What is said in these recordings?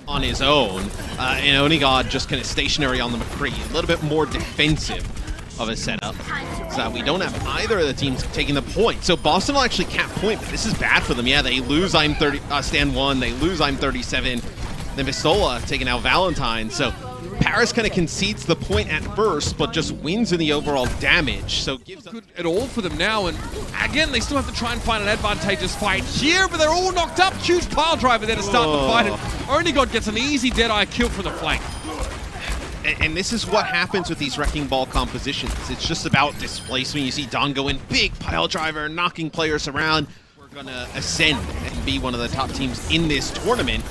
on his own, and Onigod just kind of stationary on the McCree, a little bit more defensive of a setup. So we don't have either of the teams taking the point. So Boston will actually cap point, but this is bad for them. Yeah, they lose I'm 30, stand 1, they lose I'm 37. Then Vistola taking out Valentine. So Paris kind of concedes the point at first, but just wins in the overall damage. So gives good at all for them now. And again, they still have to try and find an advantageous fight here, but they're all knocked up. Huge pile driver there to start the fight. And Onigod gets an easy Deadeye kill from the flank. And this is what happens with these Wrecking Ball compositions. It's just about displacement. You see Don go in, big pile driver, knocking players around. We're going to ascend and be one of the top teams in this tournament.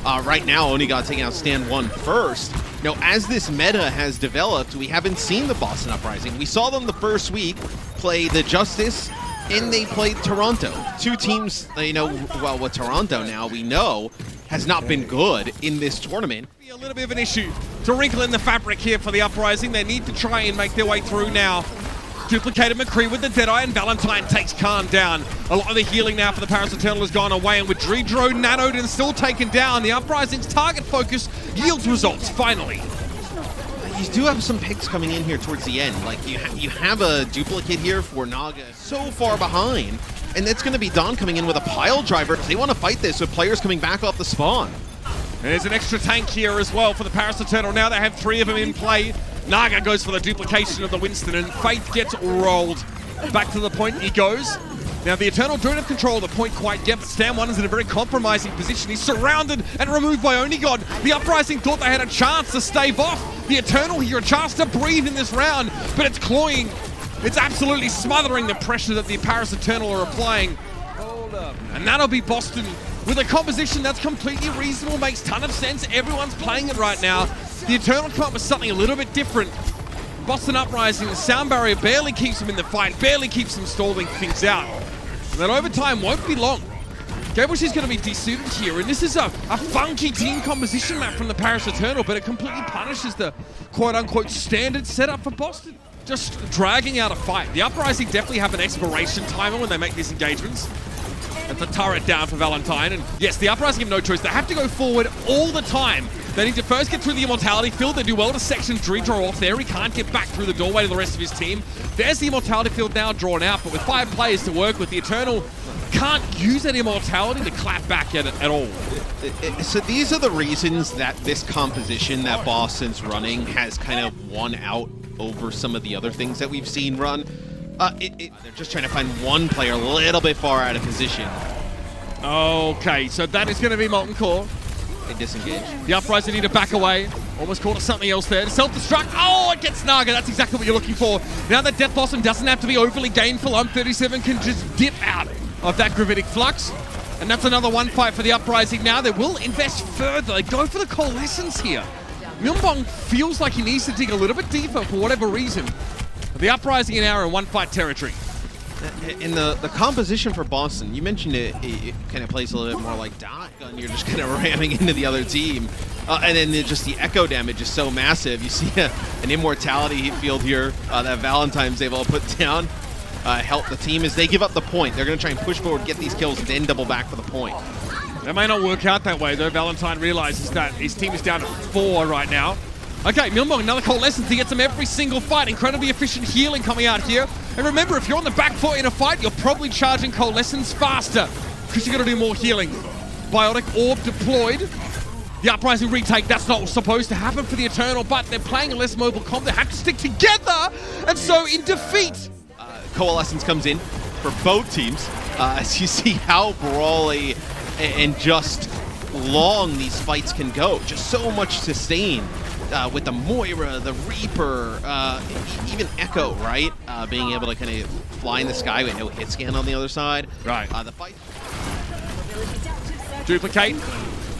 Right now, Onigod taking out stand 1 first. Now, as this meta has developed, we haven't seen the Boston Uprising. We saw them the first week play the Justice, and they played Toronto. Two teams, well, with Toronto now, we know, has not been good in this tournament. A little bit of an issue to wrinkle in the fabric here for the Uprising. They need to try and make their way through now. Duplicated McCree with the Deadeye, and Valentine takes Khan down. A lot of the healing now for the Paris Eternal has gone away, and with Dredro nanoed and still taken down, the Uprising's target focus yields results, finally. You do have some picks coming in here towards the end. Like, you have a duplicate here for Naga so far behind, and it's going to be Don coming in with a pile driver. They want to fight this with players coming back off the spawn. There's an extra tank here as well for the Paris Eternal. Now they have 3 of them in play. Naga goes for the duplication of the Winston, and Faith gets rolled. Back to the point he goes. Now the Eternal don't have control of the point quite yet, but Stan 1 is in a very compromising position. He's surrounded and removed by Onigod. The Uprising thought they had a chance to stave off the Eternal here, a chance to breathe in this round, but it's cloying. It's absolutely smothering the pressure that the Paris Eternal are applying. Hold up. And that'll be Boston with a composition that's completely reasonable, makes ton of sense. Everyone's playing it right now. The Eternal come up with something a little bit different. Boston Uprising, the sound barrier barely keeps them in the fight, barely keeps them stalling things out. And that overtime won't be long. Gabush is going to be desuited here, and this is a funky team composition map from the Paris Eternal, but it completely punishes the quote-unquote standard setup for Boston. Just dragging out a fight. The Uprising definitely have an expiration timer when they make these engagements. That's a turret down for Valentine, and yes, the Uprising have no choice. They have to go forward all the time. They need to first get through the Immortality Field. They do well to section Dredro off there. He can't get back through the doorway to the rest of his team. There's the Immortality Field now drawn out, but with 5 players to work with, the Eternal can't use that Immortality to clap back at it at all. So these are the reasons that this composition that Boston's running has kind of won out over some of the other things that we've seen run. They're just trying to find one player a little bit far out of position. Okay, so that is going to be Molten Core. They disengage. The Uprising need to back away. Almost caught something else there. Self-destruct. Oh, it gets Naga. That's exactly what you're looking for. Now that Death Blossom doesn't have to be overly gainful, I'm37 can just dip out of that Gravitic Flux. And that's another one fight for the Uprising now. They will invest further. They go for the Coalescence here. Myunbong feels like he needs to dig a little bit deeper for whatever reason. The Uprising in our one fight territory. In the composition for Boston, you mentioned it kind of plays a little bit more like Dotgun. You're just kind of ramming into the other team. And then just the echo damage is so massive. You see an Immortality field here that Valentine's able to put down. Help the team as they give up the point. They're going to try and push forward, get these kills, then double back for the point. That may not work out that way, though. Valentine realizes that his team is down to 4 right now. Okay, Myunbong, another Coalescence. He gets him every single fight. Incredibly efficient healing coming out here. And remember, if you're on the back foot in a fight, you're probably charging Coalescence faster because you're going to do more healing. Biotic Orb deployed. The Uprising retake, that's not supposed to happen for the Eternal, but they're playing a less mobile comp. They have to stick together. And so in defeat, Coalescence comes in for both teams. As you see how brawly and just long these fights can go. Just so much sustain. With the Moira, the Reaper, even Echo, right? Being able to kind of fly in the sky with no hit scan on the other side. Right. The fight. Duplicate.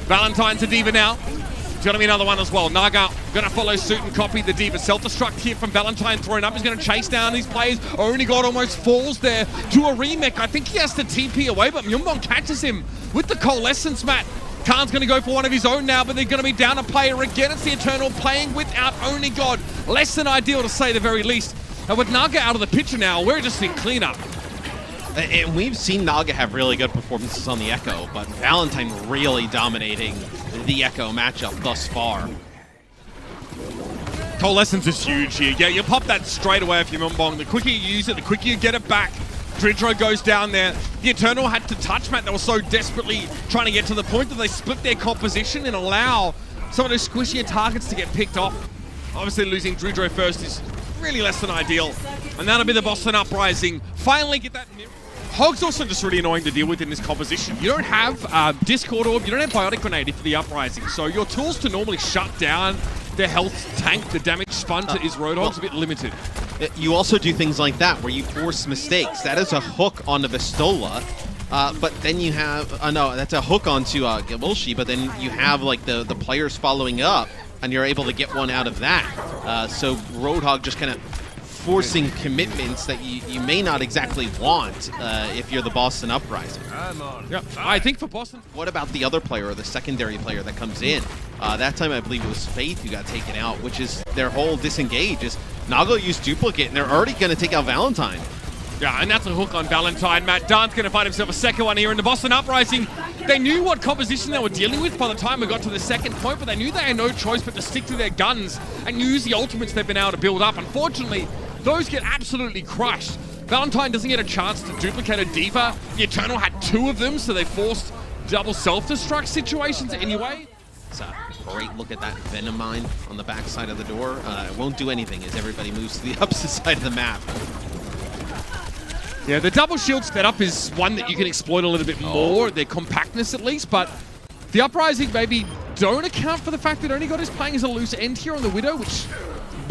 Valentine's a Diva now. It's going to be another one as well. Naga going to follow suit and copy the Diva. Self-destruct here from Valentine thrown up. He's going to chase down these players. Onigod almost falls there to a remake. I think he has to TP away, but Myunbong catches him with the Coalescence mat. Khan's going to go for one of his own now, but they're going to be down a player again. It's the Eternal playing without Onigod. Less than ideal to say the very least. And with Naga out of the picture now, we're just in cleanup. And we've seen Naga have really good performances on the Echo, but Valentine really dominating the Echo matchup thus far. Coalescence is huge here. Yeah, you pop that straight away if you're Mumbong. The quicker you use it, the quicker you get it back. Dridro goes down there. The Eternal had to touch, Matt. They were so desperately trying to get to the point that they split their composition and allow some of those squishier targets to get picked off. Obviously, losing Dridro first is really less than ideal. And that'll be the Boston Uprising. Finally get that mirror. Hog's also just really annoying to deal with in this composition. You don't have Discord Orb, you don't have Biotic Grenade for the Uprising. So your tools to normally shut down their health tank, the damage spun to his Roadhog's a bit limited. You also do things like that where you force mistakes. That is a hook on the Vistola, but then you have no, that's a hook onto Gabulshi, but then you have like the players following up, and you're able to get one out of that. So Roadhog just kind of forcing commitments that you may not exactly want if you're the Boston Uprising. Yeah, I think for Boston. What about the other player, or the secondary player that comes in? That time I believe it was Faith who got taken out, which is their whole disengage is Nago used Duplicate, and they're already going to take out Valentine. Yeah, and that's a hook on Valentine. Matt Dunn's going to find himself a second one here in the Boston Uprising. They knew what composition they were dealing with by the time we got to the second point, but they knew they had no choice but to stick to their guns and use the ultimates they've been able to build up. Unfortunately, those get absolutely crushed. Valentine doesn't get a chance to duplicate a D.Va. The Eternal had two of them, so they forced double self-destruct situations anyway. It's a great look at that Venom Mine on the back side of the door. It won't do anything as everybody moves to the opposite side of the map. Yeah, the double shield setup is one that you can exploit a little bit more, their compactness at least, but the Uprising maybe don't account for the fact that Onigod is playing as a loose end here on the Widow, which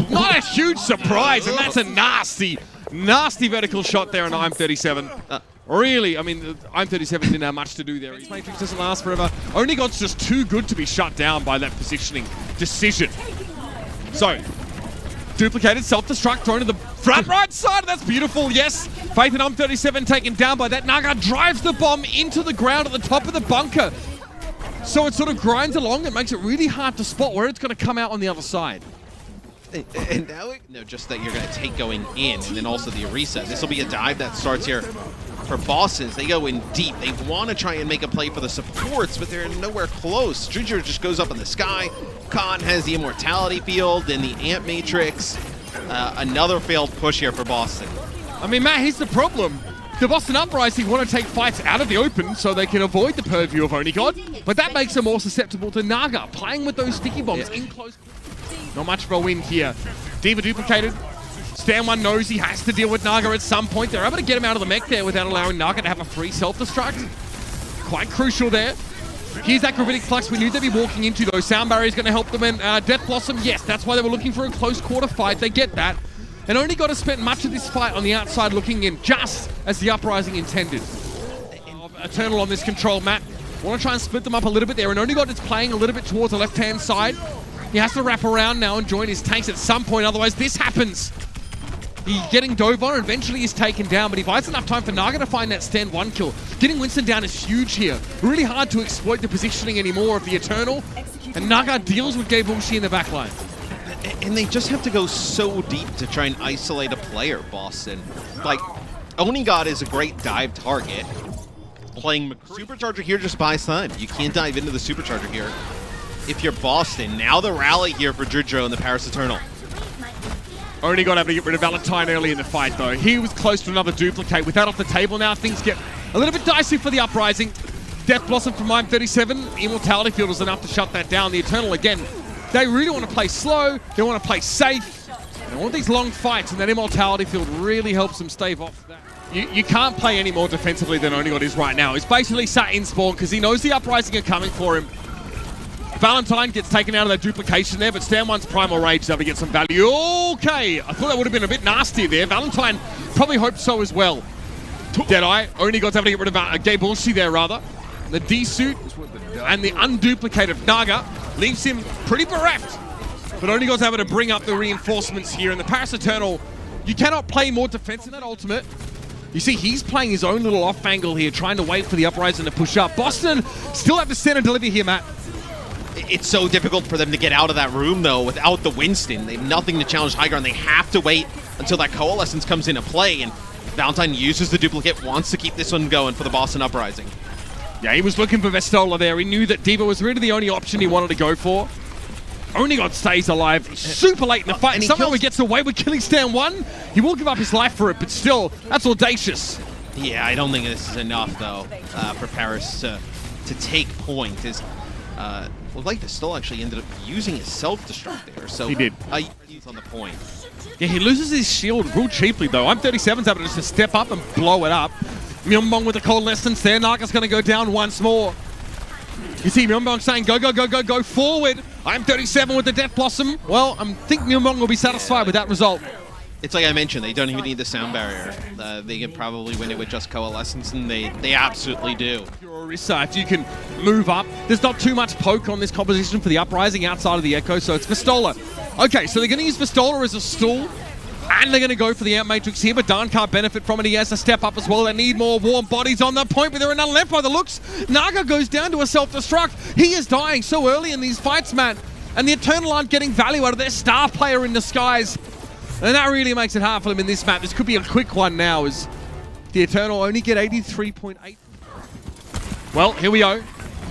not a huge surprise, and that's a nasty vertical shot there on I'm37. Really, I mean, I'm37 didn't have much to do there. His Matrix doesn't last forever. Onigod's just too good to be shut down by that positioning decision. So, duplicated self-destruct thrown to the front right side. That's beautiful, yes. Faith and I'm37 taken down by that. Naga drives the bomb into the ground at the top of the bunker. So it sort of grinds along. It makes it really hard to spot where it's going to come out on the other side. And now, just that you're going to take going in, and then also the reset. This will be a dive that starts here for Boston. They go in deep. They want to try and make a play for the supports, but they're nowhere close. Junior just goes up in the sky. Khan has the Immortality Field and the Amp Matrix. Another failed push here for Boston. I mean, Matt, here's the problem. The Boston Uprising want to take fights out of the open so they can avoid the purview of Onigod, but that makes them more susceptible to Naga, playing with those sticky bombs in close. Not much of a win here. D.Va duplicated. Stan One knows he has to deal with Naga at some point. They're able to get him out of the mech there without allowing Naga to have a free self-destruct. Quite crucial there. Here's that Gravitic Flux we knew they'd be walking into, though. Sound Barrier is going to help them. And Death Blossom, yes, that's why they were looking for a close quarter fight. They get that. And Onigod has spent much of this fight on the outside looking in, just as the Uprising intended. Eternal on this control, Matt. Want to try and split them up a little bit there. And Onigod is playing a little bit towards the left-hand side. He has to wrap around now and join his tanks at some point, otherwise this happens. He's getting dove on, and eventually he's taken down, but he buys enough time for Naga to find that stand one kill. Getting Winston down is huge here. Really hard to exploit the positioning anymore of the Eternal, and Naga deals with Gabulshi in the backline. And they just have to go so deep to try and isolate a player, Boston. Like, Onigod is a great dive target. Playing Supercharger here just buys time. You can't dive into the Supercharger here. If you're Boston, now the rally here for Dridro and the Paris Eternal. Only got able to get rid of Valentine early in the fight, though. He was close to another duplicate. With that off the table now, things get a little bit dicey for the Uprising. Death Blossom from I'm37. Immortality Field was enough to shut that down. The Eternal, again, they really want to play slow. They want to play safe. They want these long fights, and that Immortality Field really helps them stave off that. You can't play any more defensively than Onigod is right now. He's basically sat in spawn because he knows the Uprising are coming for him. Valentine gets taken out of that duplication there, but Stan One's Primal Rage is able to get some value. Okay, I thought that would have been a bit nasty there. Valentine probably hoped so as well. Deadeye, Onigod's able to get rid of Gabulshi there, rather. The D-suit and the unduplicated Naga leaves him pretty bereft. But Onigod's able to bring up the reinforcements here, and the Paris Eternal, you cannot play more defense in that ultimate. You see, he's playing his own little off angle here, trying to wait for the Uprising to push up. Boston still have to send and deliver here, Matt. It's so difficult for them to get out of that room, though, without the Winston. They have nothing to challenge high ground. They have to wait until that Coalescence comes into play, and Valentine uses the duplicate, wants to keep this one going for the Boston Uprising. Yeah, he was looking for Vestola there. He knew that Diva was really the only option he wanted to go for. Only God stays alive super late in the fight, and somehow he gets away with killing Stan 1. He will give up his life for it, but still, that's audacious. Yeah, I don't think this is enough, though, for Paris to take point. Well, like Vestola actually ended up using his self-destruct there, so he did. He's on the point. Yeah, he loses his shield real cheaply, though. I'm 37's able to just step up and blow it up. Myeonbong with the cold lessons there. Naga's going to go down once more. You see Myeonbong saying, go, go, go, go, go forward. I'm 37 with the Death Blossom. Well, I think Myeonbong will be satisfied with that result. It's like I mentioned, they don't even need the sound barrier. They can probably win it with just Coalescence, and they absolutely do. If you can move up, there's not too much poke on this composition for the Uprising outside of the Echo, so it's Vestola. Okay, so they're going to use Vestola as a stall, and they're going to go for the Amp Matrix here, but Dan can't benefit from it. He has to step up as well. They need more warm bodies on the point, but there are none left by the looks. Naga goes down to a self-destruct. He is dying so early in these fights, man, and the Eternal aren't getting value out of their star player in disguise. And that really makes it hard for them in this map. This could be a quick one now as the Eternal only get 83.8. Well, here we go.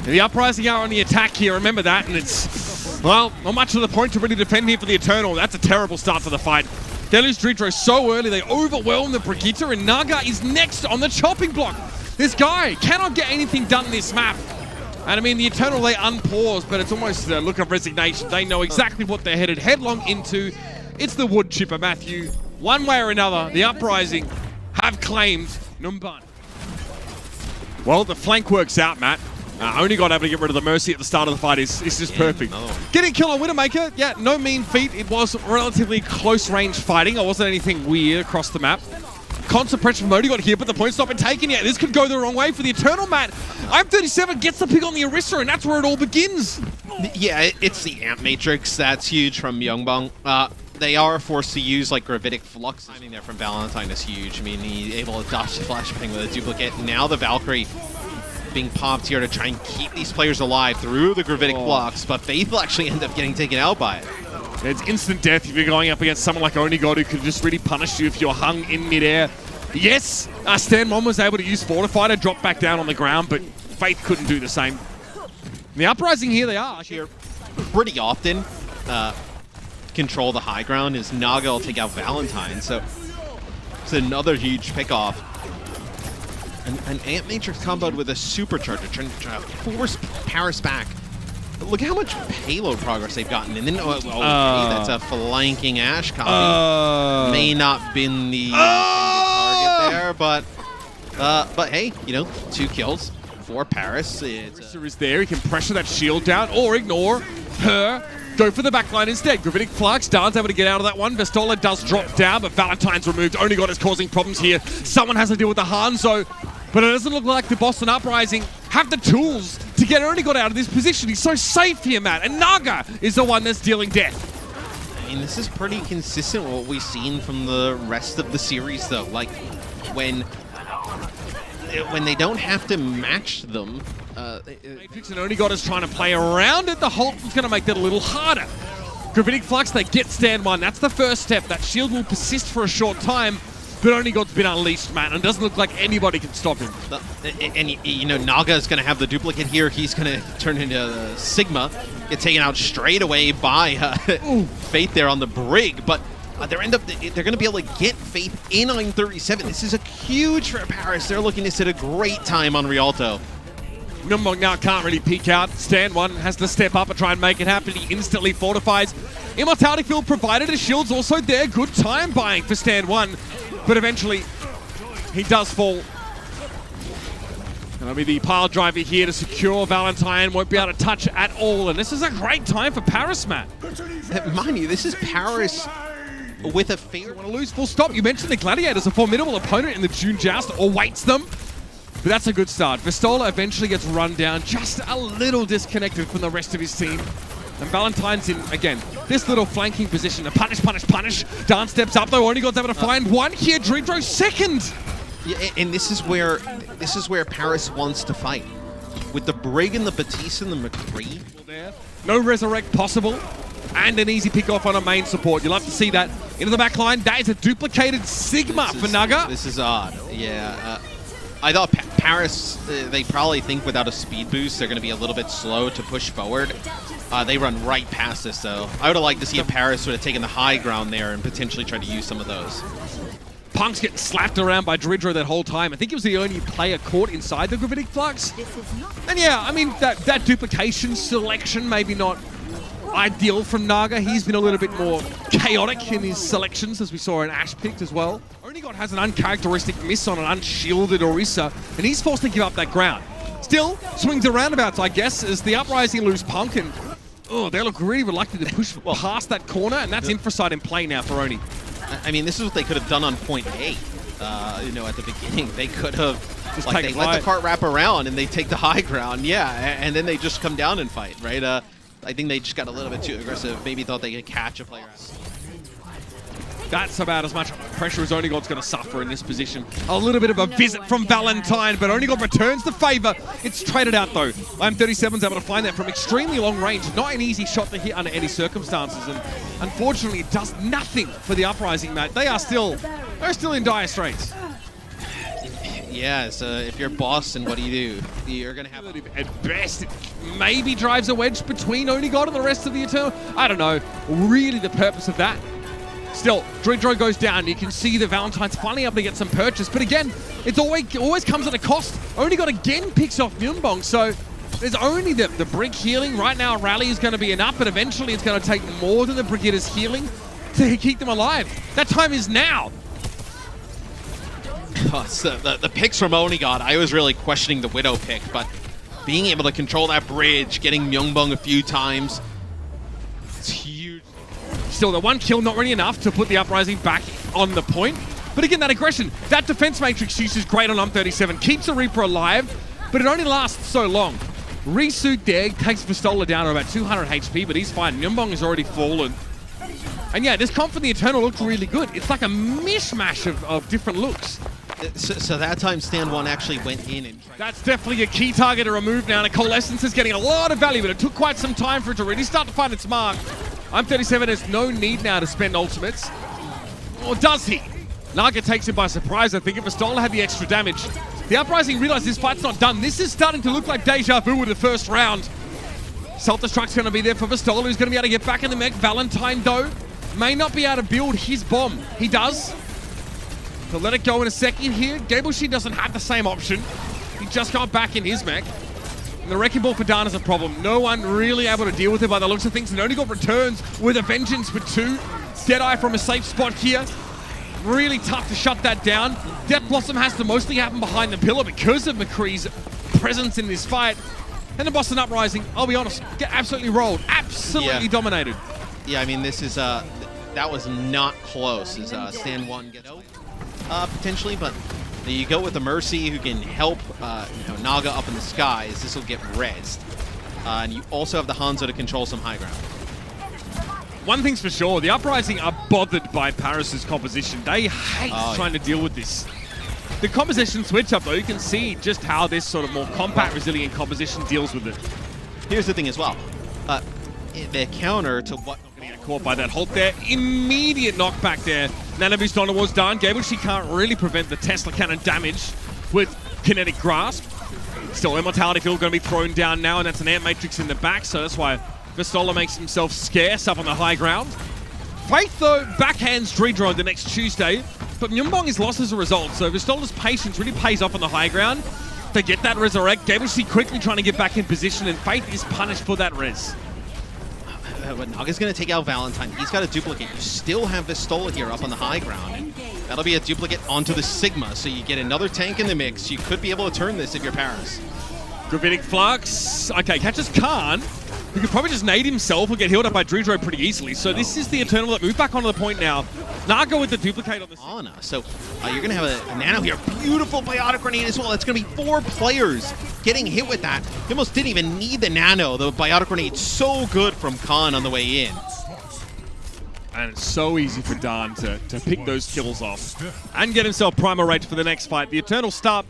The Uprising are on the attack here, remember that, and it's, well, not much of the point to really defend here for the Eternal. That's a terrible start to the fight. They lose Dridro so early, they overwhelm the Brigitte, and Naga is next on the chopping block. This guy cannot get anything done in this map. And I mean, the Eternal, they unpause, but it's almost a look of resignation. They know exactly what they're headed headlong into. It's the wood chipper, Matthew. One way or another, the Uprising have claimed Numban. Well, the flank works out, Matt. Only got able to get rid of the Mercy at the start of the fight is just perfect. Getting kill on Widowmaker, yeah, no mean feat. It was relatively close range fighting. It wasn't anything weird across the map. Constant pressure from Modi got here, but the point's not been taken yet. This could go the wrong way for the Eternal, Matt. I'm37 gets the pick on the Orisa, and that's where it all begins. Yeah, it's the Amp Matrix that's huge from Myeonbong. They are forced to use like Gravitic Flux. Timing there from Valentine is huge. I mean, he's able to dodge the flashbang with a duplicate. Now the Valkyrie being popped here to try and keep these players alive through the Gravitic Flux, but Faith will actually end up getting taken out by it. It's instant death if you're going up against someone like Onigod who could just really punish you if you're hung in midair. Yes, Stan 1 was able to use Fortify to drop back down on the ground, but Faith couldn't do the same. The Uprising, here they are. Here, pretty often, control the high ground is Naga will take out Valentine, so it's another huge pickoff. An Amp Matrix comboed with a Supercharger trying to force Paris back. Look how much payload progress they've gotten, and then that's a flanking Ash copy. May not been the target there, but hey, you know, 2 kills for Paris. Orisa is there. He can pressure that shield down or ignore her. Go for the backline instead. Gravitic Flux, Dan's able to get out of that one. Vestola does drop down, but Valentine's removed. Onigod is causing problems here. Someone has to deal with the Hangzhou, but it doesn't look like the Boston Uprising have the tools to get Onigod out of this position. He's so safe here, Matt, and Naga is the one that's dealing death. I mean, this is pretty consistent with what we've seen from the rest of the series, though. Like, when they don't have to match them, Matrix and Onigod is trying to play around it. The Hulk is going to make that a little harder. Gravitic Flux, they get Stand 1. That's the first step. That shield will persist for a short time, but Onigod's been unleashed, man, and doesn't look like anybody can stop him. And you know, Naga is going to have the duplicate here. He's going to turn into Sigma, get taken out straight away by Faith there on the Brig, but they're going to be able to get Faith in on 37. This is a huge for Paris. They're looking to sit a great time on Rialto. Myeonbong now can't really peek out. Stan 1 has to step up and try and make it happen. He instantly fortifies. Immortality Field provided. His shield's also there. Good time buying for Stan 1. But eventually, he does fall. That'll be the pile driver here to secure Valentine. Won't be able to touch at all. And this is a great time for Paris, Matt. Mind you, this is Paris with a favorite. Want to lose full stop. You mentioned the Gladiators, a formidable opponent in the June Joust, awaits them. But that's a good start. Vestola eventually gets run down, just a little disconnected from the rest of his team. And Valentine's in, again, this little flanking position. A punish, punish, punish. Dan steps up, though. Onigod's able to find one here. Dridro second. Yeah, and this is where Paris wants to fight. With the Brig and the Batiste and the McCree. No resurrect possible. And an easy pick off on a main support. You'll have to see that. Into the back line. That is a duplicated Sigma for Naga. This is odd. Yeah. I thought Paris, they probably think without a speed boost, they're going to be a little bit slow to push forward. They run right past us, though. I would have liked to see if Paris would have taken the high ground there and potentially tried to use some of those. Punk's getting slapped around by Dridro that whole time. I think he was the only player caught inside the Gravitic Flux. And yeah, I mean, that duplication selection maybe not ideal from Naga. He's been a little bit more chaotic in his selections, as we saw in Ash picked as well. Onigod has an uncharacteristic miss on an unshielded Orisa, and he's forced to give up that ground. Still, swings and roundabouts, I guess, as the Uprising lose Punk, and they look really reluctant to push past that corner, and that's Infrasight in play now for Oni. I mean, this is what they could have done on point A. You know, at the beginning, they could have just like they let the cart wrap around and they take the high ground, yeah, and then they just come down and fight, right? I think they just got a little bit too aggressive. Maybe thought they could catch a player. That's about as much pressure as Onigod's going to suffer in this position. A little bit of a visit from Valentine, but Onigod returns the favor. It's traded out, though. I'm37's able to find that from extremely long range. Not an easy shot to hit under any circumstances, and unfortunately, it does nothing for the Uprising, mate. They're still in dire straits. Yeah, so if you're Boston, what do? You're going to have... At best, it maybe drives a wedge between Onigod and the rest of the Eternal. I don't know really the purpose of that. Still, Dridro goes down. You can see that Valentine's finally able to get some purchase. But again, it's always comes at a cost. Onigod again picks off Myunbong. So there's only the Brig healing. Right now, a rally is going to be enough, but eventually it's going to take more than the Brigida's healing to keep them alive. That time is now. So the picks from Onigod, I was really questioning the Widow pick, but being able to control that bridge, getting Myunbong a few times, it's huge. Still, the one kill not really enough to put the Uprising back on the point. But again, that aggression, that defense matrix use is great on Um37. Keeps the Reaper alive, but it only lasts so long. Resuit there takes Vistola down to about 200 HP, but he's fine. Myunbong has already fallen. And yeah, this comp for the Eternal looks really good. It's like a mishmash of different looks. So that time Stand 1 actually went in and... That's definitely a key target to remove now, and Coalescence is getting a lot of value, but it took quite some time for it to really start to find its mark. I'm37 has no need now to spend ultimates. Or does he? Naga takes him by surprise, I think. If Vistola had the extra damage. The Uprising realize this fight's not done. This is starting to look like deja vu with the first round. Self-destruct's going to be there for Vistola, who's going to be able to get back in the mech. Valentine, though, may not be able to build his bomb. He does. He'll let it go in a second here. Gableshin doesn't have the same option. He just got back in his mech. And the Wrecking Ball for Dan is a problem. No one really able to deal with it by the looks of things. And Onigod returns with a vengeance with 2. Deadeye from a safe spot here. Really tough to shut that down. Death Blossom has to mostly happen behind the pillar because of McCree's presence in this fight. And the Boston Uprising, I'll be honest, get absolutely rolled. Absolutely dominated. Yeah, I mean, this is, that was not close as Stand 1 gets potentially, but you go with the Mercy who can help Naga up in the skies. This will get rezzed. And you also have the Hanzo to control some high ground. One thing's for sure, the Uprising are bothered by Paris's composition. They hate trying to deal with this. The composition switch up, though, you can see just how this sort of more compact, resilient composition deals with it. Here's the thing as well. The counter to what... Get caught by that hold there. Immediate knockback there. Nanabu's Donna was done. Gable, she can't really prevent the Tesla cannon damage with Kinetic Grasp. Still, Immortality Field going to be thrown down now, and that's an Ant Matrix in the back, so that's why Vistola makes himself scarce up on the high ground. Faith, though, backhands Dridro the next Tuesday, but Myunbong is lost as a result, so Vistola's patience really pays off on the high ground. They get that resurrect. Gable, she quickly trying to get back in position, and Faith is punished for that res. But Naga's going to take out Valentine. He's got a duplicate. You still have Vistola here up on the high ground. And that'll be a duplicate onto the Sigma. So you get another tank in the mix. You could be able to turn this if you're Paris. Gravitic Flux. Okay, catches Khan, who could probably just nade himself or get healed up by Dridro pretty easily. So this is the Eternal that moved back onto the point now. Naga with the duplicate on the Anna. So you're going to have a Nano here. Beautiful Biotic Grenade as well. That's going to be 4 players getting hit with that. He almost didn't even need the Nano. The Biotic Grenade so good from Khan on the way in. And it's so easy for Dan to pick those kills off and get himself primal rate for the next fight. The Eternal start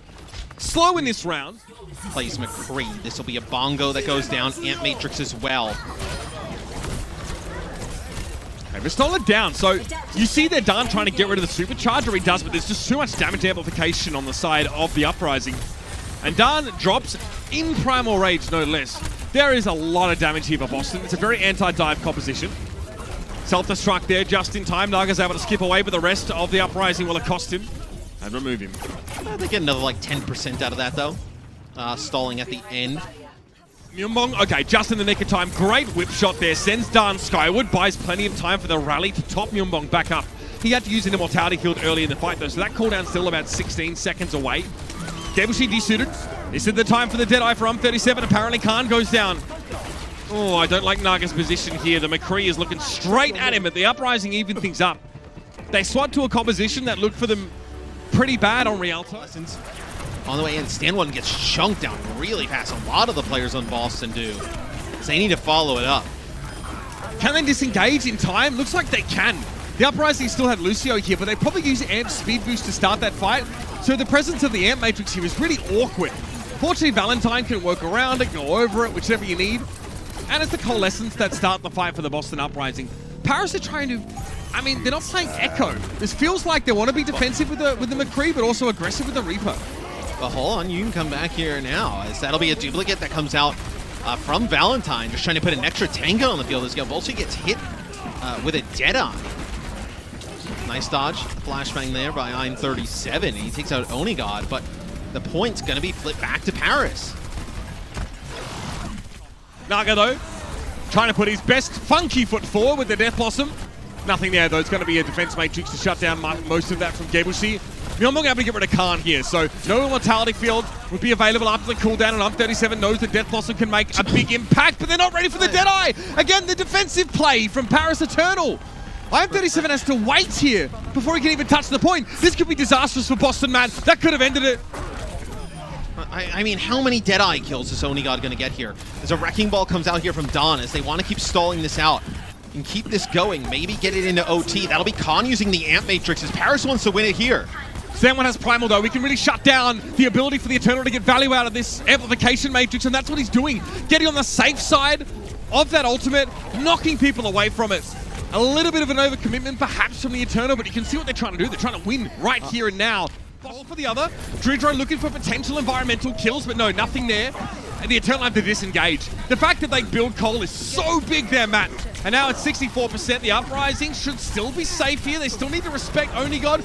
slow in this round. Plays McCree. This will be a Bongo that goes down. Ant Matrix as well. Okay, Vistola down. So you see they're done trying to get rid of the supercharger. He does, but there's just too much damage amplification on the side of the Uprising. And Dan drops in Primal Rage, no less. There is a lot of damage here for Boston. It's a very anti-dive composition. Self-destruct there just in time. Naga's able to skip away, but the rest of the Uprising will accost him and remove him. They get another like 10% out of that though. Stalling at the end. Myunbong, okay, just in the nick of time. Great whip shot there. Sends Dan skyward. Buys plenty of time for the rally to top Myunbong back up. He had to use an immortality field early in the fight though, so that cooldown's still about 16 seconds away. Gabushi desuited. This is the time for the Deadeye for Um37. Apparently Khan goes down. Oh, I don't like Naga's position here. The McCree is looking straight at him, but the Uprising even things up. They swat to a composition that looked for them pretty bad on Rialto. On the way in, Stand One gets chunked down really fast. A lot of the players on Boston do. So they need to follow it up. Can they disengage in time? Looks like they can. The Uprising still had Lucio here, but they probably use Amp Speed Boost to start that fight. So the presence of the Amp Matrix here is really awkward. Fortunately, Valentine can work around it, go over it, whichever you need. And it's the Coalescence that start the fight for the Boston Uprising. Paris are trying to... I mean, they're not playing Echo. This feels like they want to be defensive with the McCree, but also aggressive with the Reaper. But hold on, you can come back here now, as that'll be a duplicate that comes out from Valentine, just trying to put an extra tango on the field. As Volchi gets hit with a Deadeye. Nice dodge, flashbang there by I'm37. He takes out Onigod, but the point's going to be flipped back to Paris. Naga, though, trying to put his best funky foot forward with the Death Blossom. Nothing there, though. It's going to be a defense matrix to shut down most of that from Gabushi. Myunbong able to get rid of Khan here, so no immortality field would be available after the cooldown, and Um37 knows that Death Blossom can make a big impact, but they're not ready for the Deadeye! Again, the defensive play from Paris Eternal. I'm37 has to wait here before he can even touch the point. This could be disastrous for Boston, man. That could have ended it. I mean, how many Deadeye kills is Onigod going to get here? As a Wrecking Ball comes out here from Dawn, as they want to keep stalling this out and keep this going, maybe get it into OT. That'll be Khan using the Amp Matrix, as Paris wants to win it here. Someone has Primal, though. We can really shut down the ability for the Eternal to get value out of this amplification matrix, and that's what he's doing. Getting on the safe side of that ultimate, knocking people away from it. A little bit of an overcommitment, perhaps, from the Eternal, but you can see what they're trying to do. They're trying to win right here and now. Ball for the other. Dridro looking for potential environmental kills, but no, nothing there. And the Eternal have to disengage. The fact that they build Cole is so big there, Matt. And now it's 64%. The Uprising should still be safe here. They still need to respect Onigod.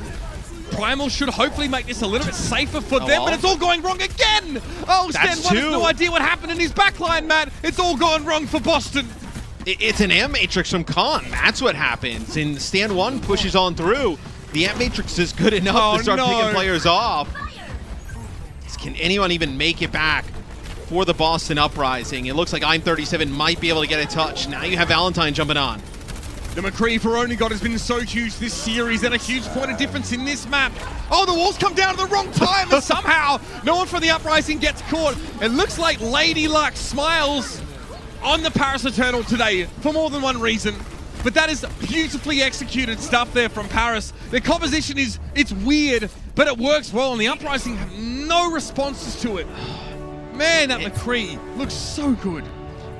Primal should hopefully make this a little bit safer for them, but it's all going wrong again! Oh, Stan One has no idea what happened in his backline, Matt. It's all gone wrong for Boston. It's an Amp Matrix from Khan. That's what happens. And Stand One pushes on through. The Amp Matrix is good enough to start picking players off. Can anyone even make it back for the Boston Uprising? It looks like I'm37 might be able to get a touch. Now you have Valentine jumping on. The McCree for Onigod has been so huge this series and a huge point of difference in this map. Oh, the walls come down at the wrong time and somehow no one from the Uprising gets caught. It looks like Lady Luck smiles on the Paris Eternal today for more than one reason. But that is beautifully executed stuff there from Paris. Their composition it's weird, but it works well, and the Uprising have no responses to it. Man, that McCree looks so good.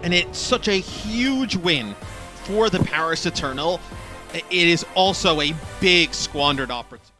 And it's such a huge win for the Paris Eternal. It is also a big squandered opportunity.